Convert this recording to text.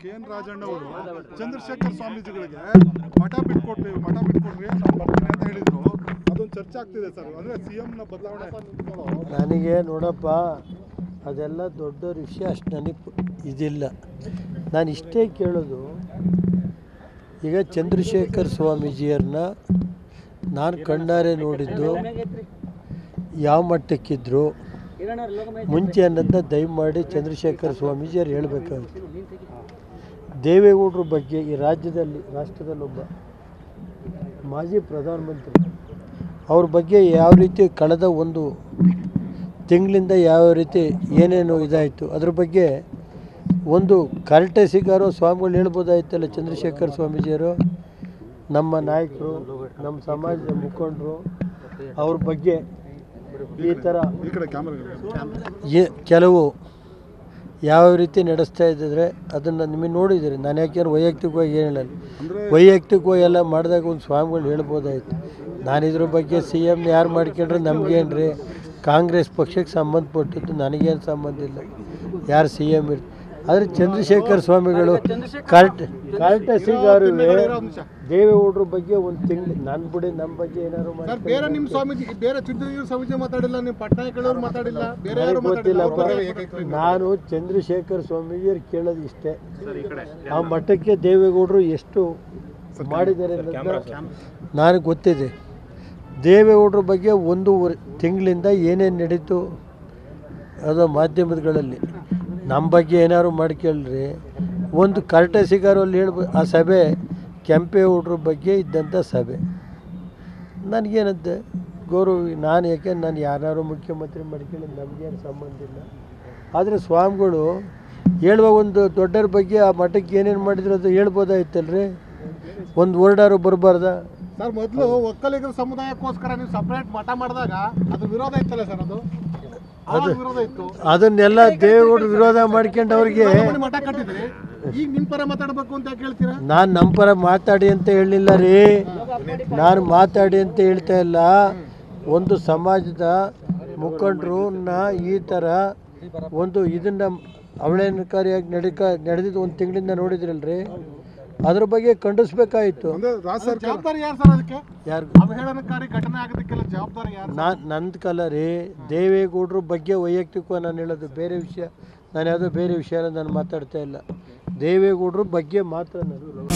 KN Rajanna ಅವರು ಚಂದ್ರಶೇಖರ್ ಸ್ವಾಮೀಜಿಗಳಿಗೆ ಮಠ ಬಿಟ್ಕೊಡ್ರಿ ನಾನು ಬರ್ತೀನಿ ಅಂತ ಹೇಳಿದ್ರು. ಅದೊಂದು ಚರ್ಚೆ ಆಗ್ತಿದೆ ಸರ್. ಅಂದರೆ CM ನ ಬದಲಾವಣೆ. ನನಗೆ ನೋಡಪ್ಪ, ಅದೆಲ್ಲ ದೊಡ್ಡ ವಿಷಯ, ಅಷ್ಟು ನನಗೆ ಇದಿಲ್ಲ. ನಾನು ಇಷ್ಟೇ ಕೇಳೋದು, ಈಗ ಚಂದ್ರಶೇಖರ್ ಸ್ವಾಮೀಜಿಯವ್ರನ್ನ ನಾನು ಕಣ್ಣಾರೆ ನೋಡಿದ್ದು ಯಾವ ಮಟ್ಟಕ್ಕಿದ್ರು ಮುಂಚೆ ಅನ್ನೋದನ್ನ ದಯಮಾಡಿ ಚಂದ್ರಶೇಖರ್ ಸ್ವಾಮೀಜಿಯವ್ರು ಹೇಳಬೇಕಾಗುತ್ತೆ. ದೇವೇಗೌಡರ ಬಗ್ಗೆ ಈ ರಾಷ್ಟ್ರದಲ್ಲೊಬ್ಬ ಮಾಜಿ ಪ್ರಧಾನಮಂತ್ರಿ, ಅವ್ರ ಬಗ್ಗೆ ಯಾವ ರೀತಿ ಕಳೆದ ಒಂದು ತಿಂಗಳಿಂದ ಯಾವ ರೀತಿ ಏನೇನು ಇದಾಯಿತು ಅದ್ರ ಬಗ್ಗೆ ಒಂದು ಕರ್ಟೆಸಿಗಾರೋ ಸ್ವಾಮಿಗಳು ಹೇಳ್ಬೋದಾಯ್ತಲ್ಲ. ಚಂದ್ರಶೇಖರ್ ಸ್ವಾಮೀಜಿಯವರು ನಮ್ಮ ನಾಯಕರು, ನಮ್ಮ ಸಮಾಜದ ಮುಖಂಡರು, ಅವ್ರ ಬಗ್ಗೆ ಈ ಥರ ಕೆಲವು ಯಾವ ರೀತಿ ನಡೆಸ್ತಾ ಇದ್ದಿದ್ರೆ ಅದನ್ನು ನಿಮಗೆ ನೋಡಿದ್ದೀರಿ. ನಾನು ಯಾಕೆಂದ್ರೆ ವೈಯಕ್ತಿಕವಾಗಿ ಏನು ಹೇಳಲ್ಲ, ವೈಯಕ್ತಿಕವಾಗಿ ಎಲ್ಲ ಮಾಡಿದಾಗ ಒಂದು ಸ್ವಾಮಿಗಳು ಹೇಳ್ಬೋದಾಯ್ತು. ನಾನು ಇದ್ರ ಬಗ್ಗೆ CM ಯಾರು ಮಾಡ್ಕೊಂಡ್ರೆ ನಮಗೇನು ರೀ, ಕಾಂಗ್ರೆಸ್ ಪಕ್ಷಕ್ಕೆ ಸಂಬಂಧಪಟ್ಟಿದ್ದು, ನನಗೇನು ಸಂಬಂಧ ಇಲ್ಲ. ಯಾರು CM ಇರ್, ಆದರೆ ಚಂದ್ರಶೇಖರ್ ಸ್ವಾಮಿಗಳು ಕರ್ಟೆಸಿಗಾರು ದೇವೇಗೌಡರ ಬಗ್ಗೆ ಒಂದು ತಿಂಗಳು ನಾನು ಬಿಡಿ, ನಮ್ಮ ಬಗ್ಗೆ ಏನಾದ್ರು ಬೇರೆ ನಿಮ್ಮ ಸ್ವಾಮೀಜಿ, ಬೇರೆ ಚಿತ್ರದುರ್ಗ ಸ್ವಾಮೀಜಿ ಮಾತಾಡಿಲ್ಲ, ನಿಮ್ಮ ಪಟ್ನಾಯಕಳವ್ರು ಮಾತಾಡಿಲ್ಲ, ಬೇರೆ ಗೊತ್ತಿಲ್ಲಪ್ಪ. ನಾನು ಚಂದ್ರಶೇಖರ್ ಸ್ವಾಮೀಜಿಯವ್ರು ಕೇಳೋದು ಇಷ್ಟೇ, ಆ ಮಠಕ್ಕೆ ದೇವೇಗೌಡರು ಎಷ್ಟು ಮಾಡಿದ್ದಾರೆ ನನಗೆ ಗೊತ್ತಿದೆ. ದೇವೇಗೌಡರ ಬಗ್ಗೆ ಒಂದು ತಿಂಗಳಿಂದ ಏನೇನು ನಡೀತು ಅದು ಮಾಧ್ಯಮಗಳಲ್ಲಿ, ನಮ್ಮ ಬಗ್ಗೆ ಏನಾದ್ರು ಮಾಡ್ಕೇಳ್ರಿ. ಒಂದು ಕರ್ಟೆಸಿಗಾರು ಅಲ್ಲಿ ಹೇಳ್ಬೋದು, ಆ ಸಭೆ ಕೆಂಪೇಗೌಡರ ಬಗ್ಗೆ ಇದ್ದಂಥ ಸಭೆ. ನನಗೇನಂತೆ ಗೌರವ, ನಾನು ಯಾಕೆಂದ್ರೆ ನಾನು ಯಾರು ಮುಖ್ಯಮಂತ್ರಿ ಮಾಡ್ಕೊಳ್ಳಿ, ನಮಗೇನು ಸಂಬಂಧ ಇಲ್ಲ. ಆದರೆ ಸ್ವಾಮಿಗಳು ಹೇಳುವ ಒಂದು ದೊಡ್ಡರ ಬಗ್ಗೆ ಆ ಮಠಕ್ಕೆ ಏನೇನು ಮಾಡಿದ್ರು ಅದು ಹೇಳ್ಬೋದಾಯ್ತಲ್ರಿ, ಒಂದು ವರ್ಡಾರು ಬರಬಾರ್ದ ಸರ್? ಮೊದಲು ಒಕ್ಕಲಿಗರ ಸಮುದಾಯಕ್ಕೋಸ್ಕರ ನೀವು ಸಪ್ರೇಟ್ ಮಠ ಮಾಡಿದಾಗ ಅದು ವಿರೋಧ ಇತ್ತಲ್ಲ ಸರ್? ಅದು ವಿರೋಧ ಇತ್ತು. ಅದನ್ನೆಲ್ಲ ದೇವೇಗೌಡರು ವಿರೋಧ ಮಾಡ್ಕೊಂಡು ಅವ್ರಿಗೆ ಮಠ ಕಟ್ಟಿದ್ರಿ. ಈಗ ನಿಮ್ಮ ಪರ ಮಾತಾಡಬೇಕು ಅಂತ ಹೇಳ್ತೀರಾ? ನಾನು ನಮ್ಮ ಪರ ಮಾತಾಡಿ ಅಂತ ಹೇಳಿಲ್ಲ ರೀ, ನಾನು ಮಾತಾಡಿ ಅಂತ ಹೇಳ್ತಾ ಇಲ್ಲ. ಒಂದು ಸಮಾಜದ ಮುಖಂಡರನ್ನ ಈ ಥರ ಒಂದು ಇದನ್ನು ಅವಹೇಳನಕಾರಿಯಾಗಿ ನಡೆದಿದ್ದು ಒಂದು ತಿಂಗಳಿಂದ ನೋಡಿದ್ರಲ್ರಿ, ಅದ್ರ ಬಗ್ಗೆ ಖಂಡಿಸ್ಬೇಕಾಯಿತು. ನಂದು ಕಲ ರೀ, ದೇವೇಗೌಡರ ಬಗ್ಗೆ ವೈಯಕ್ತಿಕ ನಾನು ಹೇಳೋದು ಬೇರೆ ವಿಷಯ. ನಾನು ಯಾವುದೋ ಬೇರೆ ವಿಷಯ ನಾನು ಮಾತಾಡ್ತಾ ಇಲ್ಲ, ದೇವೇಗೌಡರ ಬಗ್ಗೆ ಮಾತ್ರ ನಾನು